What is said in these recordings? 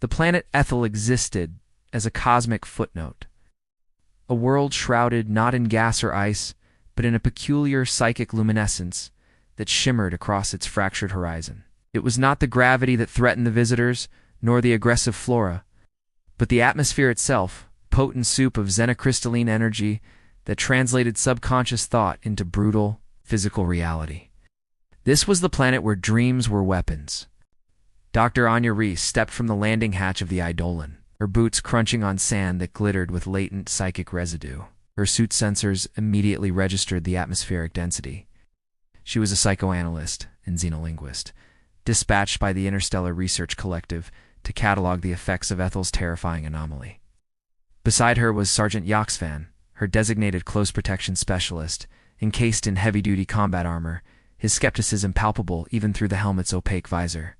The planet Ethel existed as a cosmic footnote, a world shrouded not in gas or ice, but in a peculiar psychic luminescence that shimmered across its fractured horizon. It was not the gravity that threatened the visitors, nor the aggressive flora, but the atmosphere itself, potent soup of xenocrystalline energy that translated subconscious thought into brutal, physical reality. This was the planet where dreams were weapons. Dr. Anya Reese stepped from the landing hatch of the Eidolon, her boots crunching on sand that glittered with latent psychic residue. Her suit sensors immediately registered the atmospheric density. She was a psychoanalyst and xenolinguist, dispatched by the Interstellar Research Collective to catalog the effects of Ethel's terrifying anomaly. Beside her was Sergeant Yoxfan, her designated close protection specialist, encased in heavy-duty combat armor, his skepticism palpable even through the helmet's opaque visor.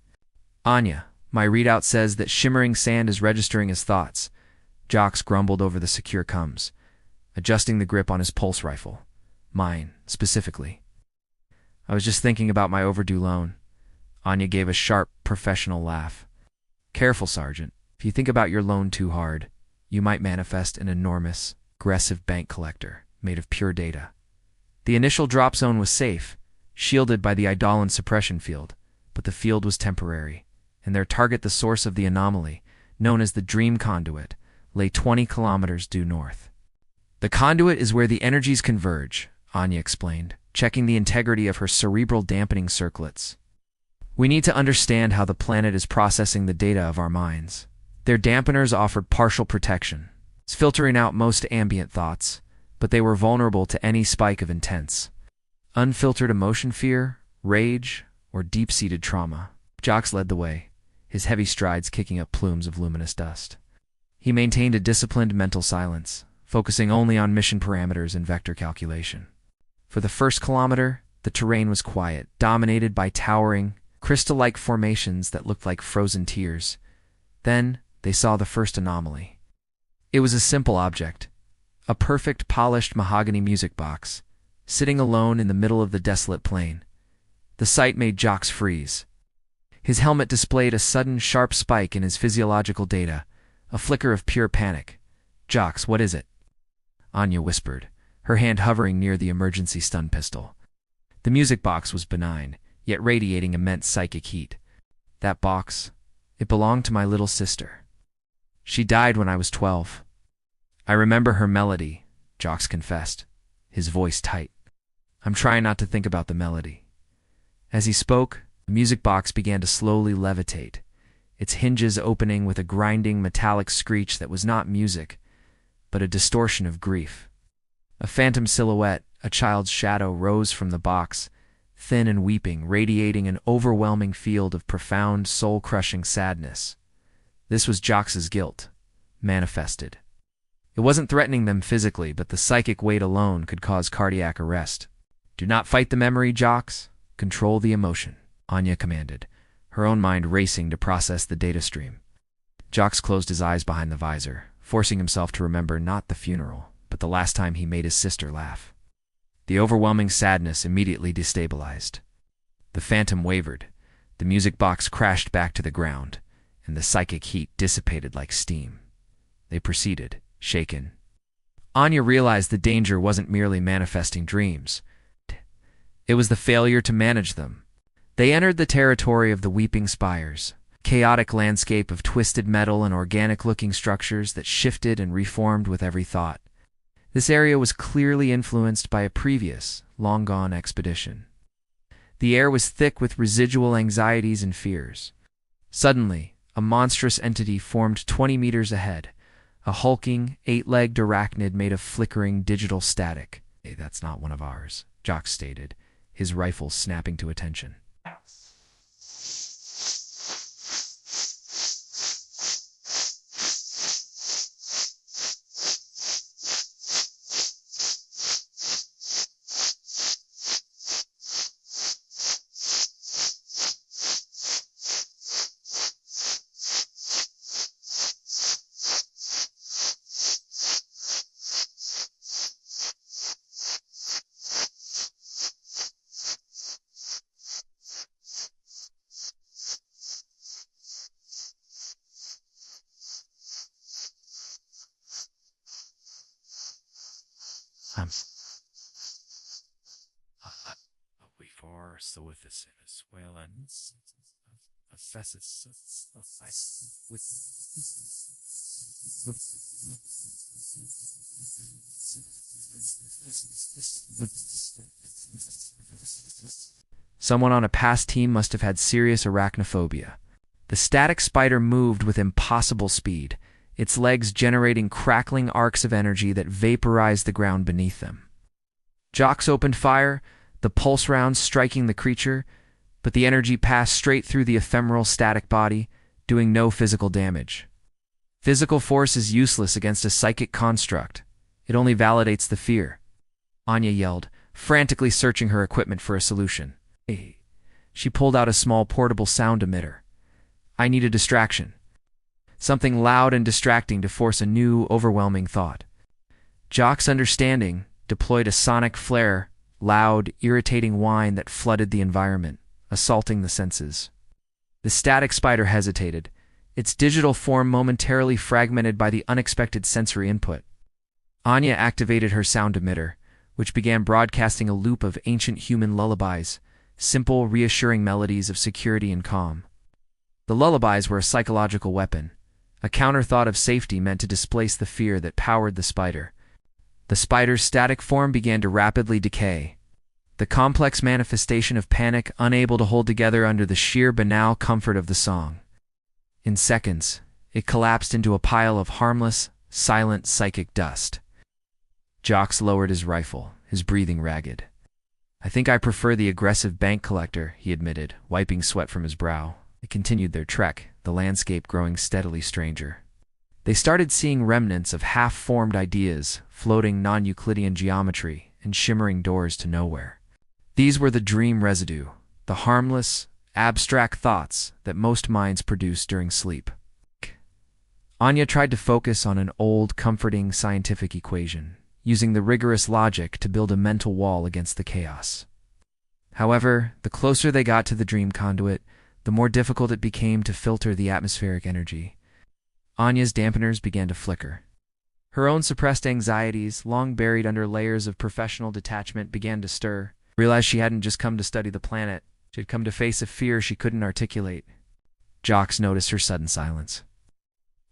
"Anya, my readout says that shimmering sand is registering his thoughts." Jox grumbled over the secure coms, adjusting the grip on his pulse rifle. "Mine, specifically." "I was just thinking about my overdue loan." Anya gave a sharp, professional laugh. "Careful, Sergeant. If you think about your loan too hard, you might manifest an enormous, aggressive bank collector made of pure data." The initial drop zone was safe, shielded by the Eidolon suppression field, but the field was temporary, and their target, the source of the anomaly, known as the Dream Conduit, lay 20 kilometers due north. "The conduit is where the energies converge," Anya explained, checking the integrity of her cerebral dampening circlets. "We need to understand how the planet is processing the data of our minds." Their dampeners offered partial protection, filtering out most ambient thoughts, but they were vulnerable to any spike of intense, unfiltered emotion, fear, rage, or deep-seated trauma. Jox led the way, his heavy strides kicking up plumes of luminous dust. He maintained a disciplined mental silence, focusing only on mission parameters and vector calculation. For the first kilometer, the terrain was quiet, dominated by towering, crystal-like formations that looked like frozen tears. Then, they saw the first anomaly. It was a simple object, a perfect polished mahogany music box, sitting alone in the middle of the desolate plain. The sight made Jox freeze. His helmet displayed a sudden sharp spike in his physiological data, a flicker of pure panic. "Jox, what is it?" Anya whispered, her hand hovering near the emergency stun pistol. The music box was benign, yet radiating immense psychic heat. "That box, it belonged to my little sister. She died when I was 12. I remember her melody," Jox confessed, his voice tight. "I'm trying not to think about the melody." As he spoke, the music box began to slowly levitate, its hinges opening with a grinding metallic screech that was not music, but a distortion of grief. A phantom silhouette, a child's shadow, rose from the box, thin and weeping, radiating an overwhelming field of profound, soul-crushing sadness. This was Jox's guilt, manifested. It wasn't threatening them physically, but the psychic weight alone could cause cardiac arrest. "Do not fight the memory, Jox. Control the emotion," Anya commanded, her own mind racing to process the data stream. Jox closed his eyes behind the visor, forcing himself to remember not the funeral, but the last time he made his sister laugh. The overwhelming sadness immediately destabilized. The phantom wavered, the music box crashed back to the ground, and the psychic heat dissipated like steam. They proceeded, shaken. Anya realized the danger wasn't merely manifesting dreams. It was the failure to manage them. They entered the territory of the Weeping Spires, chaotic landscape of twisted metal and organic-looking structures that shifted and reformed with every thought. This area was clearly influenced by a previous, long-gone expedition. The air was thick with residual anxieties and fears. Suddenly, a monstrous entity formed 20 meters ahead, a hulking, 8-legged arachnid made of flickering digital static. "Hey, that's not one of ours," Jox stated, his rifle snapping to attention. Um, before so with this as well and assesses with someone on a past team must have had serious arachnophobia. The static spider moved with impossible speed, its legs generating crackling arcs of energy that vaporized the ground beneath them. Jocks opened fire, the pulse rounds striking the creature, but the energy passed straight through the ephemeral static body, doing no physical damage. Physical force is useless against a psychic construct. It only validates the fear. Anya yelled, frantically searching her equipment for a solution. She pulled out a small portable sound emitter. I need a distraction. Something loud and distracting to force a new, overwhelming thought. Jock's understanding deployed a sonic flare, loud, irritating whine that flooded the environment, assaulting the senses. The static spider hesitated, its digital form momentarily fragmented by the unexpected sensory input. Anya activated her sound emitter, which began broadcasting a loop of ancient human lullabies, simple, reassuring melodies of security and calm. The lullabies were a psychological weapon, a counter-thought of safety meant to displace the fear that powered the spider. The spider's static form began to rapidly decay, the complex manifestation of panic unable to hold together under the sheer banal comfort of the song. In seconds, it collapsed into a pile of harmless, silent psychic dust. Jocks lowered his rifle, his breathing ragged. I think I prefer the aggressive bank collector, he admitted, wiping sweat from his brow. They continued their trek, the landscape growing steadily stranger. They started seeing remnants of half-formed ideas, floating non-Euclidean geometry, and shimmering doors to nowhere. These were the dream residue, the harmless, abstract thoughts that most minds produce during sleep. Anya tried to focus on an old, comforting scientific equation, using the rigorous logic to build a mental wall against the chaos. However, the closer they got to the dream conduit, the more difficult it became to filter the atmospheric energy. Anya's dampeners began to flicker. Her own suppressed anxieties, long buried under layers of professional detachment, began to stir. Realized she hadn't just come to study the planet. She had come to face a fear she couldn't articulate. Jocks noticed her sudden silence.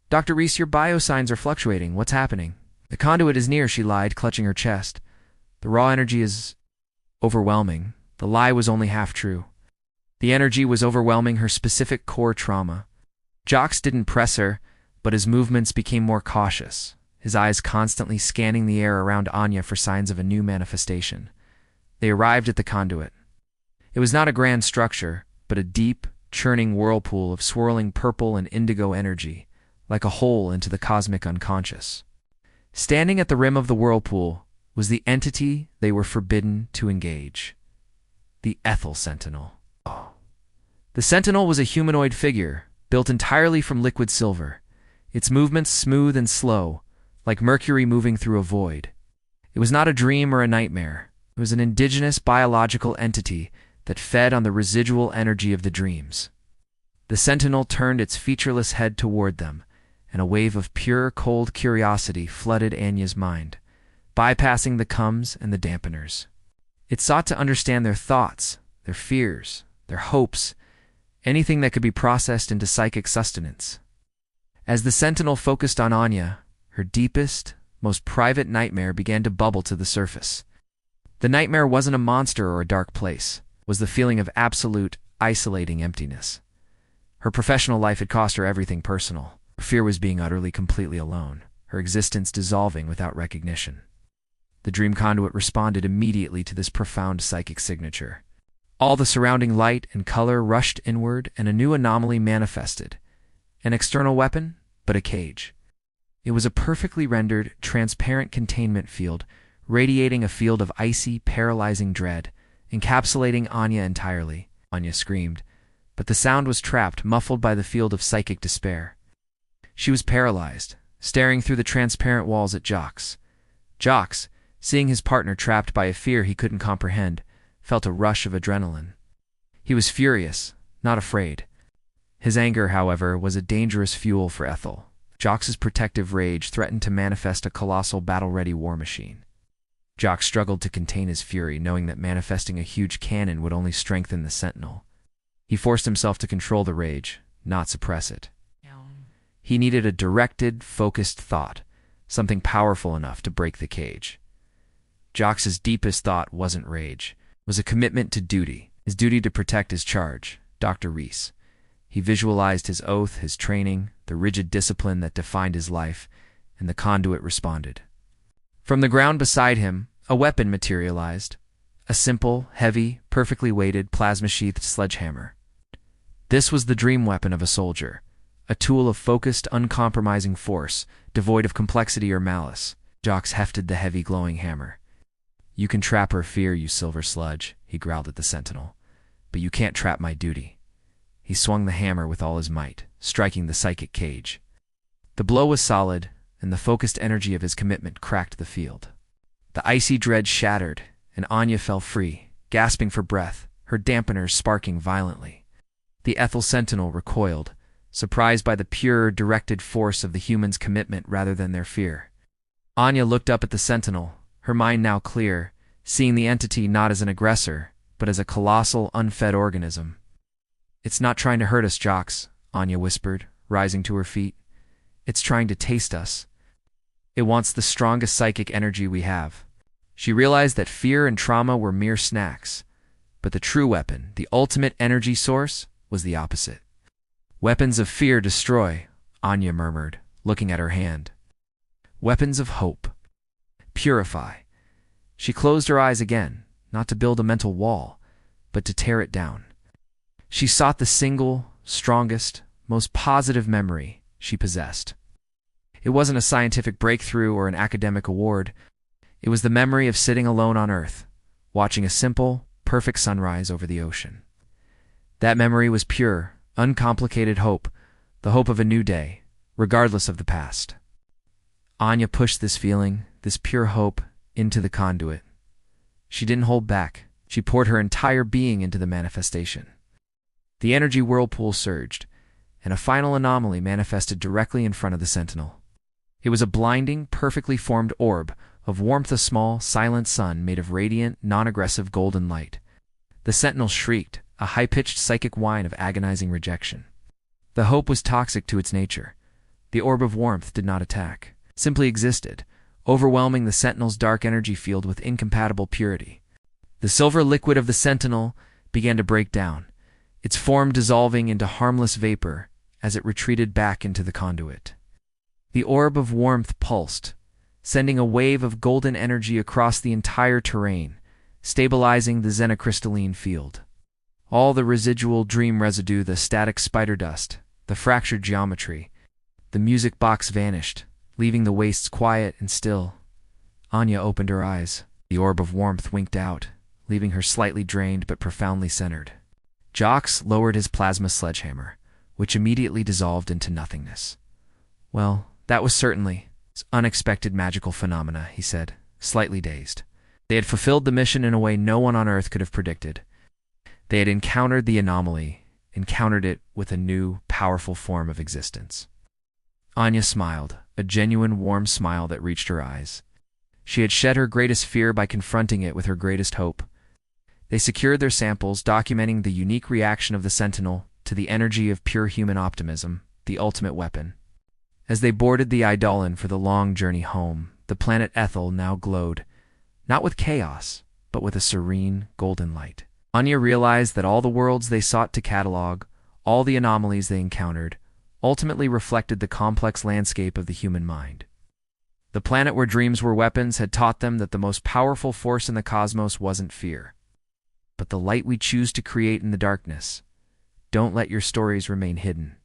Dr. Reese, your biosigns are fluctuating. What's happening? The conduit is near, she lied, clutching her chest. The raw energy is overwhelming. The lie was only half true. The energy was overwhelming her specific core trauma. Jocks didn't press her, but his movements became more cautious, his eyes constantly scanning the air around Anya for signs of a new manifestation. They arrived at the conduit. It was not a grand structure, but a deep, churning whirlpool of swirling purple and indigo energy, like a hole into the cosmic unconscious. Standing at the rim of the whirlpool was the entity they were forbidden to engage. The Ethel Sentinel. The Sentinel was a humanoid figure, built entirely from liquid silver, its movements smooth and slow, like mercury moving through a void. It was not a dream or a nightmare. It was an indigenous biological entity that fed on the residual energy of the dreams. The Sentinel turned its featureless head toward them, and a wave of pure, cold curiosity flooded Anya's mind, bypassing the comes and the dampeners. It sought to understand their thoughts, their fears, their hopes, anything that could be processed into psychic sustenance. As the Sentinel focused on Anya, her deepest, most private nightmare began to bubble to the surface. The nightmare wasn't a monster or a dark place. It was the feeling of absolute, isolating emptiness. Her professional life had cost her everything personal. Her fear was being utterly, completely alone, her existence dissolving without recognition. The dream conduit responded immediately to this profound psychic signature. All the surrounding light and color rushed inward, and a new anomaly manifested. An external weapon, but a cage. It was a perfectly rendered, transparent containment field, radiating a field of icy, paralyzing dread, encapsulating Anya entirely. Anya screamed, but the sound was trapped, muffled by the field of psychic despair. She was paralyzed, staring through the transparent walls at Jocks. Jocks, seeing his partner trapped by a fear he couldn't comprehend, felt a rush of adrenaline. He was furious, not afraid. His anger, however, was a dangerous fuel for Ethel. Jocks' protective rage threatened to manifest a colossal battle-ready war machine. Jock struggled to contain his fury, knowing that manifesting a huge cannon would only strengthen the sentinel. He forced himself to control the rage, not suppress it. He needed a directed, focused thought, something powerful enough to break the cage. Jock's deepest thought wasn't rage. It was a commitment to duty, his duty to protect his charge, Dr. Reese. He visualized his oath, his training, the rigid discipline that defined his life, and the conduit responded. From the ground beside him, a weapon materialized, a simple, heavy, perfectly weighted, plasma-sheathed sledgehammer. This was the dream weapon of a soldier, a tool of focused, uncompromising force, devoid of complexity or malice. Jox hefted the heavy, glowing hammer. "You can trap her fear, you silver sludge," he growled at the sentinel, "but you can't trap my duty." He swung the hammer with all his might, striking the psychic cage. The blow was solid, and the focused energy of his commitment cracked the field. The icy dread shattered, and Anya fell free, gasping for breath, her dampeners sparking violently. The Ethel sentinel recoiled, surprised by the pure, directed force of the human's commitment rather than their fear. Anya looked up at the sentinel, her mind now clear, seeing the entity not as an aggressor, but as a colossal, unfed organism. "It's not trying to hurt us, Jox," Anya whispered, rising to her feet. "It's trying to taste us. It wants the strongest psychic energy we have." She realized that fear and trauma were mere snacks, but the true weapon, the ultimate energy source, was the opposite. "Weapons of fear destroy," Anya murmured, looking at her hand. "Weapons of hope purify." She closed her eyes again, not to build a mental wall, but to tear it down. She sought the single, strongest, most positive memory she possessed. It wasn't a scientific breakthrough or an academic award. It was the memory of sitting alone on Earth, watching a simple, perfect sunrise over the ocean. That memory was pure, uncomplicated hope, the hope of a new day, regardless of the past. Anya pushed this feeling, this pure hope, into the conduit. She didn't hold back. She poured her entire being into the manifestation. The energy whirlpool surged, and a final anomaly manifested directly in front of the sentinel. It was a blinding, perfectly formed orb of warmth, a small, silent sun made of radiant, non-aggressive golden light. The sentinel shrieked, a high-pitched psychic whine of agonizing rejection. The hope was toxic to its nature. The orb of warmth did not attack, simply existed, overwhelming the sentinel's dark energy field with incompatible purity. The silver liquid of the sentinel began to break down, its form dissolving into harmless vapor as it retreated back into the conduit. The orb of warmth pulsed, sending a wave of golden energy across the entire terrain, stabilizing the xenocrystalline field. All the residual dream residue, the static spider dust, the fractured geometry, the music box vanished, leaving the wastes quiet and still. Anya opened her eyes. The orb of warmth winked out, leaving her slightly drained but profoundly centered. Jox lowered his plasma sledgehammer, which immediately dissolved into nothingness. "Well, that was certainly unexpected magical phenomena," he said, slightly dazed. They had fulfilled the mission in a way no one on Earth could have predicted. They had encountered the anomaly, encountered it with a new, powerful form of existence. Anya smiled, a genuine warm smile that reached her eyes. She had shed her greatest fear by confronting it with her greatest hope. They secured their samples, documenting the unique reaction of the sentinel to the energy of pure human optimism, the ultimate weapon. As they boarded the Eidolon for the long journey home, the planet Ethel now glowed, not with chaos, but with a serene, golden light. Anya realized that all the worlds they sought to catalog, all the anomalies they encountered, ultimately reflected the complex landscape of the human mind. The planet where dreams were weapons had taught them that the most powerful force in the cosmos wasn't fear, but the light we choose to create in the darkness. Don't let your stories remain hidden.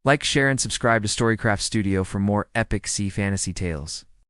Like, share, and subscribe to Storycraft Studio for more epic sea fantasy tales.